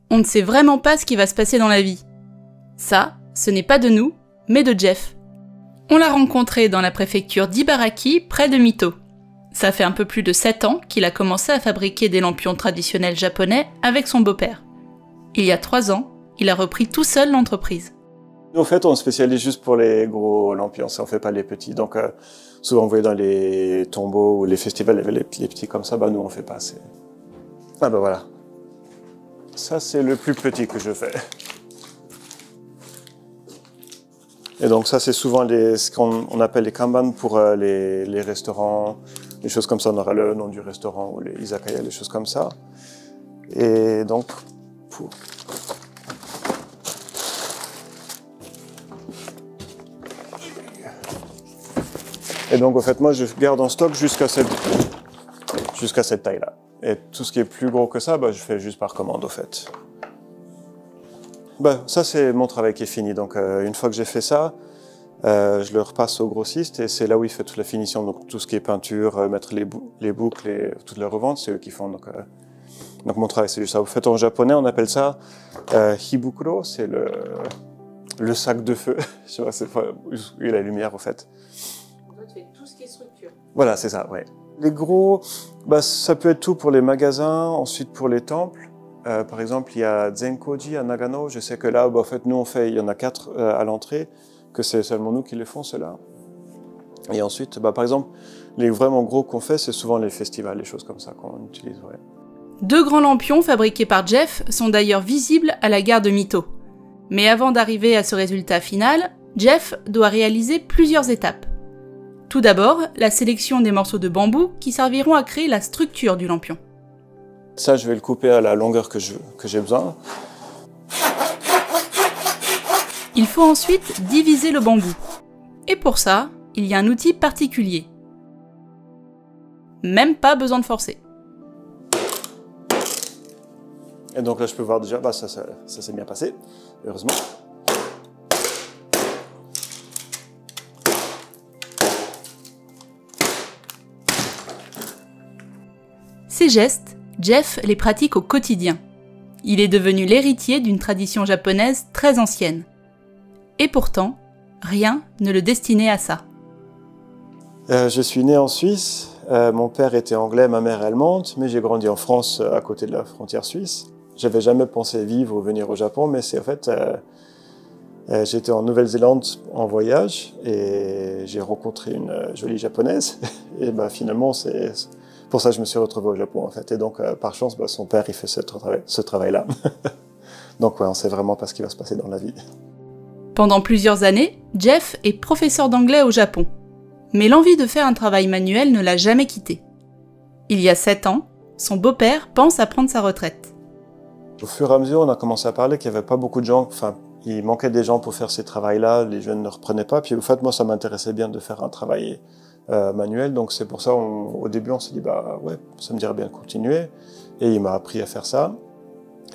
On ne sait vraiment pas ce qui va se passer dans la vie. Ça, ce n'est pas de nous, mais de Jeff. On l'a rencontré dans la préfecture d'Ibaraki, près de Mito. Ça fait un peu plus de 7 ans qu'il a commencé à fabriquer des lampions traditionnels japonais avec son beau-père. Il y a 3 ans, il a repris tout seul l'entreprise. En fait, on spécialise juste pour les gros lampions, on ne fait pas les petits. Donc, souvent, vous voyez dans les tombeaux ou les festivals, les petits comme ça, nous, on ne fait pas. Ah ben voilà. Ça, c'est le plus petit que je fais. Et donc, ça, c'est souvent ce qu'on appelle les kanban pour les restaurants, des choses comme ça. On aura le nom du restaurant ou les izakaya, des choses comme ça. Et donc, Et donc, en fait, moi, je garde en stock jusqu'à cette taille-là. Et tout ce qui est plus gros que ça, je fais juste par commande, au fait. Ça, c'est mon travail qui est fini. Donc, une fois que j'ai fait ça, je le repasse au grossiste et c'est là où il fait toute la finition. Donc, tout ce qui est peinture, mettre les boucles et toute la revente, c'est eux qui font. Donc, mon travail, c'est juste ça. Au fait, en japonais, on appelle ça hibukuro, c'est le sac de feu. Je sais pas, c'est où il y a la lumière, au fait. Tu fais tout ce qui est structure. Voilà, c'est ça, ouais. Les gros, ça peut être tout pour les magasins, ensuite pour les temples. Par exemple, il y a Zenkoji à Nagano. Je sais que là, en fait, nous, il y en a 4 à l'entrée, que c'est seulement nous qui les font, ceux-là. Et ensuite, par exemple, les vraiment gros qu'on fait, c'est souvent les festivals, les choses comme ça qu'on utilise, ouais. 2 grands lampions fabriqués par Jeff sont d'ailleurs visibles à la gare de Mito. Mais avant d'arriver à ce résultat final, Jeff doit réaliser plusieurs étapes. Tout d'abord, la sélection des morceaux de bambou qui serviront à créer la structure du lampion. Ça, je vais le couper à la longueur que j'ai besoin. Il faut ensuite diviser le bambou. Et pour ça, il y a un outil particulier. Même pas besoin de forcer. Et donc là, je peux voir déjà, ça s'est bien passé, heureusement. Ces gestes, Jeff les pratique au quotidien. Il est devenu l'héritier d'une tradition japonaise très ancienne. Et pourtant, rien ne le destinait à ça. Je suis né en Suisse, mon père était anglais, ma mère allemande, mais j'ai grandi en France à côté de la frontière suisse. J'avais jamais pensé vivre ou venir au Japon, mais c'est en fait, j'étais en Nouvelle-Zélande en voyage et j'ai rencontré une jolie japonaise. Et finalement, c'est pour ça que je me suis retrouvé au Japon en fait. Et donc, par chance, son père, il fait ce travail-là. Donc, ouais, on sait vraiment pas ce qui va se passer dans la vie. Pendant plusieurs années, Jeff est professeur d'anglais au Japon. Mais l'envie de faire un travail manuel ne l'a jamais quitté. Il y a 7 ans, son beau-père pense à prendre sa retraite. Au fur et à mesure, on a commencé à parler qu'il n'y avait pas beaucoup de gens, il manquait des gens pour faire ces travails-là, les jeunes ne reprenaient pas. Puis, en fait, moi, ça m'intéressait bien de faire un travail manuel, donc c'est pour ça, au début, on s'est dit, ouais, ça me dirait bien de continuer. Et il m'a appris à faire ça.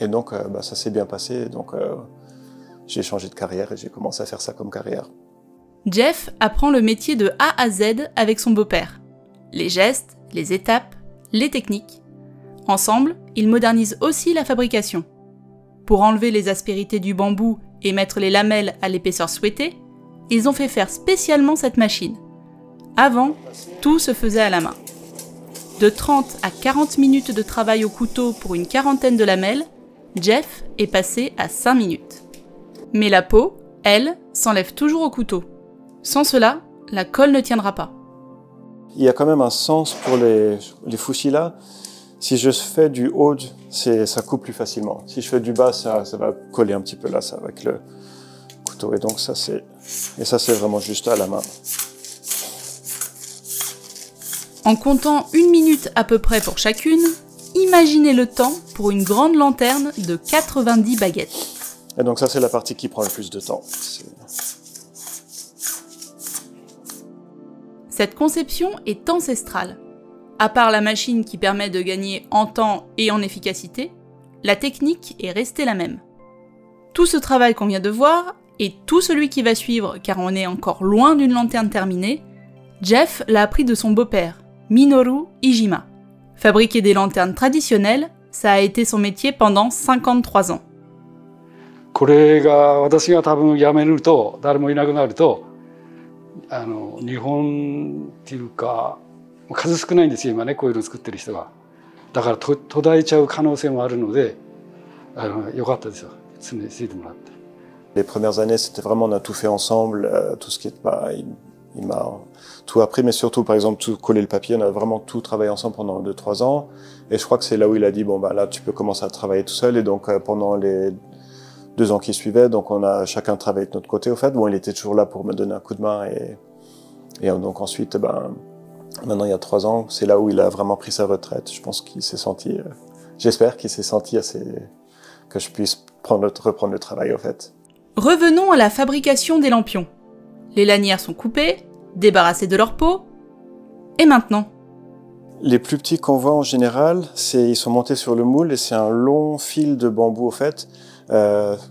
Et donc, ça s'est bien passé. Donc, j'ai changé de carrière et j'ai commencé à faire ça comme carrière. Jeff apprend le métier de A à Z avec son beau-père. Les gestes, les étapes, les techniques. Ensemble, ils modernisent aussi la fabrication. Pour enlever les aspérités du bambou et mettre les lamelles à l'épaisseur souhaitée, ils ont fait faire spécialement cette machine. Avant, tout se faisait à la main. De 30 à 40 minutes de travail au couteau pour une quarantaine de lamelles, Jeff est passé à 5 minutes. Mais la peau, elle, s'enlève toujours au couteau. Sans cela, la colle ne tiendra pas. Il y a quand même un sens pour les fushis-là. Si je fais du haut, ça coupe plus facilement. Si je fais du bas, ça va coller un petit peu là, ça, avec le couteau. Et donc ça, c'est vraiment juste à la main. En comptant 1 minute à peu près pour chacune, imaginez le temps pour une grande lanterne de 90 baguettes. Et donc ça, c'est la partie qui prend le plus de temps. Cette conception est ancestrale. À part la machine qui permet de gagner en temps et en efficacité, la technique est restée la même. Tout ce travail qu'on vient de voir, et tout celui qui va suivre car on est encore loin d'une lanterne terminée, Jeff l'a appris de son beau-père, Minoru Iijima. Fabriquer des lanternes traditionnelles, Ça a été son métier pendant 53 ans. これが私が多分辞めると誰もいなくなると日本っていうか数少ないんですよ今ねこういうの作ってる人が。だから途絶えちゃう可能性もあるのでよかったですよついてもらって。Les premières années, c'était vraiment, on a tout fait ensemble, tout ce qui est, il m'a tout appris, mais surtout, par exemple, tout coller le papier, on a vraiment tout travaillé ensemble pendant 2-3 ans. Et je crois que c'est là où il a dit, bon, bah, là, tu peux commencer à travailler tout seul. Et donc, pendant les 2 ans qui suivaient, donc, on a chacun travaillé de notre côté, au fait. Bon, il était toujours là pour me donner un coup de main. Et donc, ensuite, maintenant, il y a 3 ans, c'est là où il a vraiment pris sa retraite. Je pense qu'il s'est senti, j'espère qu'il s'est senti assez, que je puisse reprendre le travail, au fait. Revenons à la fabrication des lampions. Les lanières sont coupées, débarrassées de leur peau. Et maintenant? Les plus petits qu'on voit en général, ils sont montés sur le moule et c'est un long fil de bambou, au fait,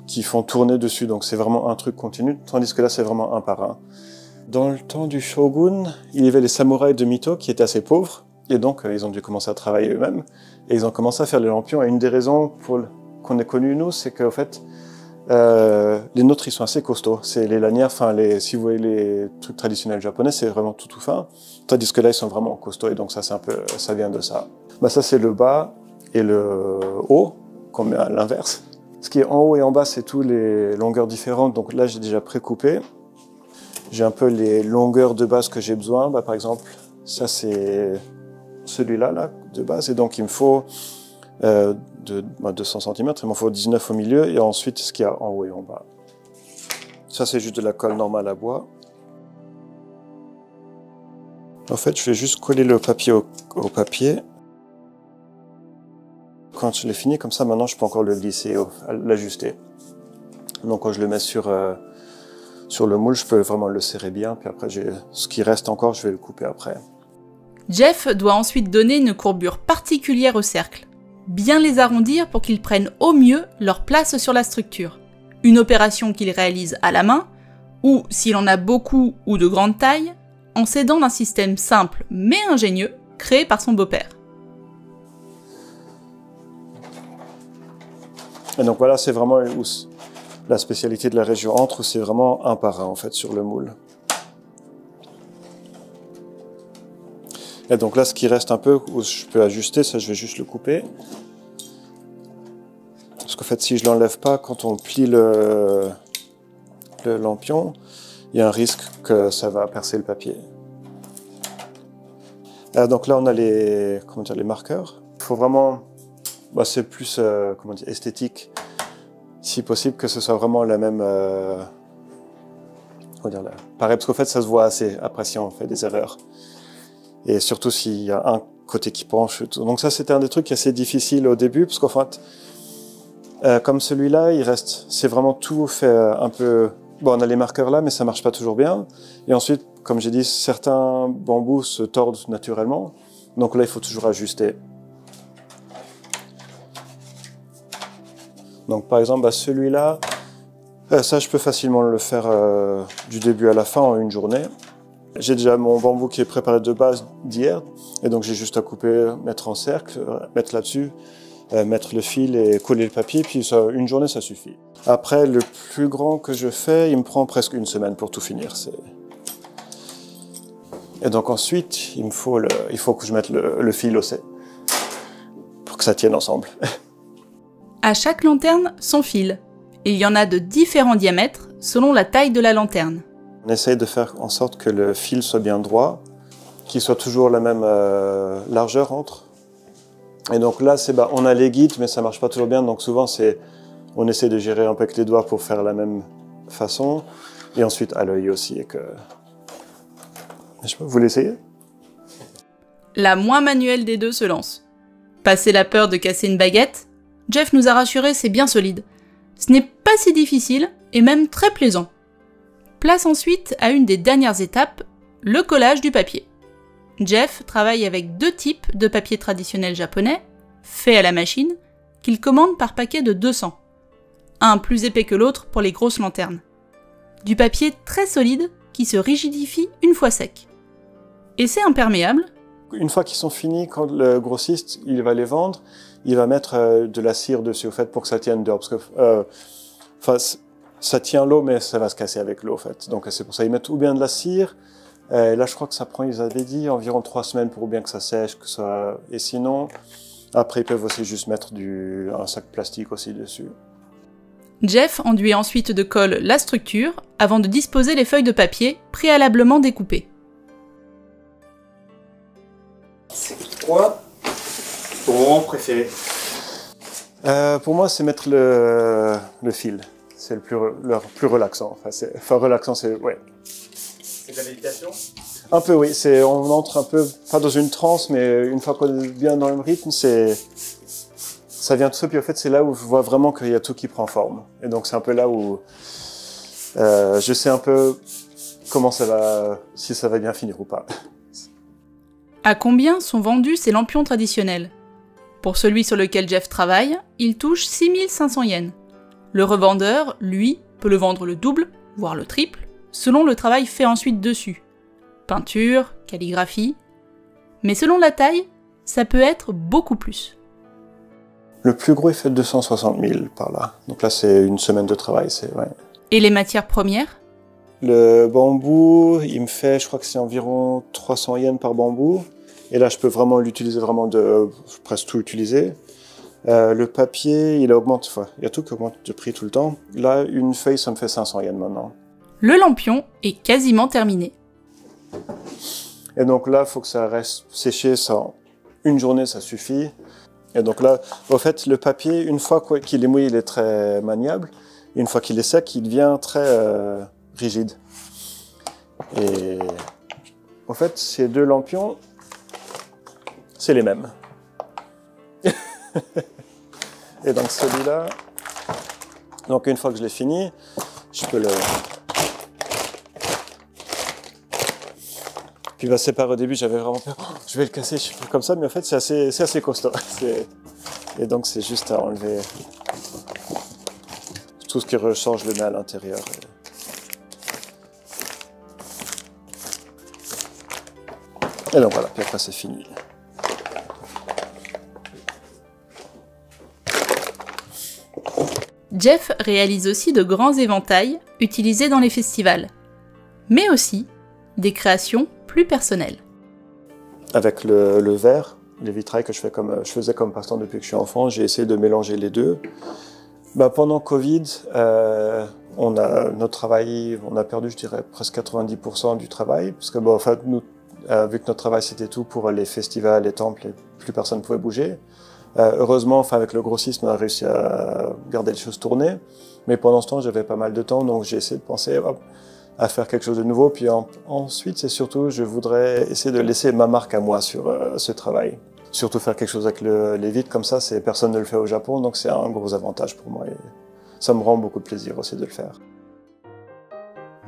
qui font tourner dessus. Donc c'est vraiment un truc continu, tandis que là, c'est vraiment un par un. Dans le temps du shogun, il y avait les samouraïs de Mito qui étaient assez pauvres. Et donc, ils ont dû commencer à travailler eux-mêmes. Et ils ont commencé à faire les lampions. Et une des raisons qu'on ait connu, nous, c'est qu'au fait, les nôtres, ils sont assez costauds. C'est les lanières, si vous voyez les trucs traditionnels japonais, c'est vraiment tout fin. Tandis que là, ils sont vraiment costauds. Et donc ça, ça vient de ça. Ça, c'est le bas et le haut, qu'on met à l'inverse. Ce qui est en haut et en bas, c'est tous les longueurs différentes. Donc là, j'ai déjà précoupé. J'ai un peu les longueurs de base que j'ai besoin. Par exemple, ça, c'est celui-là, là, de base. Et donc, il me faut 200 cm, il m'en faut 19 au milieu, et ensuite ce qu'il y a en haut et en bas. Ça, c'est juste de la colle normale à bois. En fait, je vais juste coller le papier au papier. Quand je l'ai fini, comme ça, maintenant, je peux encore le glisser, l'ajuster. Donc, quand je le mets sur le moule, je peux vraiment le serrer bien, puis après, ce qui reste encore, je vais le couper après. Jeff doit ensuite donner une courbure particulière au cercle. Bien les arrondir pour qu'ils prennent au mieux leur place sur la structure. Une opération qu'il réalise à la main, ou s'il en a beaucoup ou de grande taille, en s'aidant d'un système simple mais ingénieux créé par son beau-père. Et donc voilà, c'est vraiment la spécialité de la région entre, c'est vraiment un par un en fait sur le moule. Et donc là, ce qui reste un peu, où je peux ajuster, ça je vais juste le couper. Parce qu'en fait, si je l'enlève pas, quand on plie le lampion, il y a un risque que ça va percer le papier. Donc là, on a les marqueurs. Il faut vraiment, c'est plus esthétique, si possible, que ce soit vraiment la même, pareil, parce qu'en fait, ça se voit assez après si on fait des erreurs. Et surtout s'il y a un côté qui penche. Donc ça, c'était un des trucs assez difficiles au début, parce qu'en fait, comme celui-là, c'est vraiment tout fait un peu... Bon, on a les marqueurs là, mais ça marche pas toujours bien. Et ensuite, comme j'ai dit, certains bambous se tordent naturellement. Donc là, il faut toujours ajuster. Donc par exemple, celui-là, ça, je peux facilement le faire du début à la fin en une journée. J'ai déjà mon bambou qui est préparé de base d'hier, et donc j'ai juste à couper, mettre en cercle, mettre là-dessus, mettre le fil et coller le papier, puis une journée ça suffit. Après, le plus grand que je fais, il me prend presque une semaine pour tout finir. Et donc ensuite, il faut que je mette le fil aussi, pour que ça tienne ensemble. À chaque lanterne, son fil. Il y en a de différents diamètres, selon la taille de la lanterne. On essaye de faire en sorte que le fil soit bien droit, qu'il soit toujours la même largeur entre. Et donc là, on a les guides, mais ça marche pas toujours bien. Donc souvent, on essaie de gérer un peu avec les doigts pour faire la même façon. Et ensuite à l'œil aussi. Vous l'essayez? La moins manuelle des deux se lance. Passé la peur de casser une baguette, Jeff nous a rassuré, c'est bien solide. Ce n'est pas si difficile, et même très plaisant. Place ensuite à une des dernières étapes, le collage du papier. Jeff travaille avec 2 types de papier traditionnel japonais, fait à la machine, qu'il commande par paquet de 200. Un plus épais que l'autre pour les grosses lanternes. Du papier très solide qui se rigidifie une fois sec. Et c'est imperméable. Une fois qu'ils sont finis, quand le grossiste il va les vendre, il va mettre de la cire dessus, au fait, pour que ça tienne dehors. Parce que, ça tient l'eau, mais ça va se casser avec l'eau, en fait. Donc, c'est pour ça qu'ils mettent ou bien de la cire. Et là, je crois que ça prend, ils avaient dit, environ 3 semaines pour bien que ça sèche, que ça... Et sinon, après, ils peuvent aussi juste mettre un sac plastique aussi dessus. Jeff enduit ensuite de colle la structure avant de disposer les feuilles de papier préalablement découpées. C'est quoi ton moment préféré? Pour moi, c'est mettre le fil. C'est le plus relaxant. Enfin, relaxant, c'est... Ouais. C'est de la méditation? Un peu, oui. On entre un peu, pas dans une transe, mais une fois qu'on est bien dans le rythme, ça vient tout seul. Puis en fait, c'est là où je vois vraiment qu'il y a tout qui prend forme. Et donc, c'est un peu là où je sais un peu comment ça va, si ça va bien finir ou pas. À combien sont vendus ces lampions traditionnels? Pour celui sur lequel Jeff travaille, il touche 6500 yens. Le revendeur, lui, peut le vendre le double, voire le triple, selon le travail fait ensuite dessus. Peinture, calligraphie... Mais selon la taille, ça peut être beaucoup plus. Le plus gros, il fait 260 000 par là. Donc là, c'est une semaine de travail. Ouais. Et les matières premières? Le bambou, il me fait, je crois que c'est environ 300 yens par bambou. Et là, je peux vraiment l'utiliser, presque tout utiliser. Le papier, il augmente, il y a tout qui augmente de prix tout le temps. Là, une feuille, ça me fait 500 yens maintenant. Le lampion est quasiment terminé. Et donc là, il faut que ça reste séché, une journée, ça suffit. Et donc là, au fait, le papier, une fois qu'il est mouillé, il est très maniable. Une fois qu'il est sec, il devient très rigide. Et en fait, ces deux lampions, c'est les mêmes. Et donc celui-là, donc une fois que je l'ai fini, je peux le... Puis il va se séparer au début, j'avais vraiment peur, je vais le casser, je suis comme ça, mais en fait c'est assez costaud. Et donc c'est juste à enlever tout ce qui rechange le nez à l'intérieur. Et donc voilà, puis après c'est fini. Jeff réalise aussi de grands éventails utilisés dans les festivals, mais aussi des créations plus personnelles. Avec le verre, les vitrails que je faisais comme passe-temps depuis que je suis enfant, j'ai essayé de mélanger les deux. Pendant Covid, notre travail, on a perdu, je dirais, presque 90% du travail, parce que en fait, nous, vu que notre travail c'était tout pour les festivals, les temples, et plus personne ne pouvait bouger. Heureusement, avec le grossisme, on a réussi à garder les choses tournées. Mais pendant ce temps, j'avais pas mal de temps, donc j'ai essayé de penser à faire quelque chose de nouveau. Puis ensuite, c'est surtout, je voudrais essayer de laisser ma marque à moi sur ce travail. Surtout faire quelque chose avec les vitres comme ça, personne ne le fait au Japon, donc c'est un gros avantage pour moi. Et ça me rend beaucoup de plaisir aussi de le faire.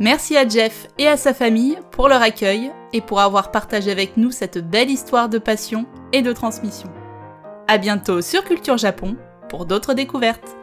Merci à Jeff et à sa famille pour leur accueil et pour avoir partagé avec nous cette belle histoire de passion et de transmission. À bientôt sur Culture Japon pour d'autres découvertes.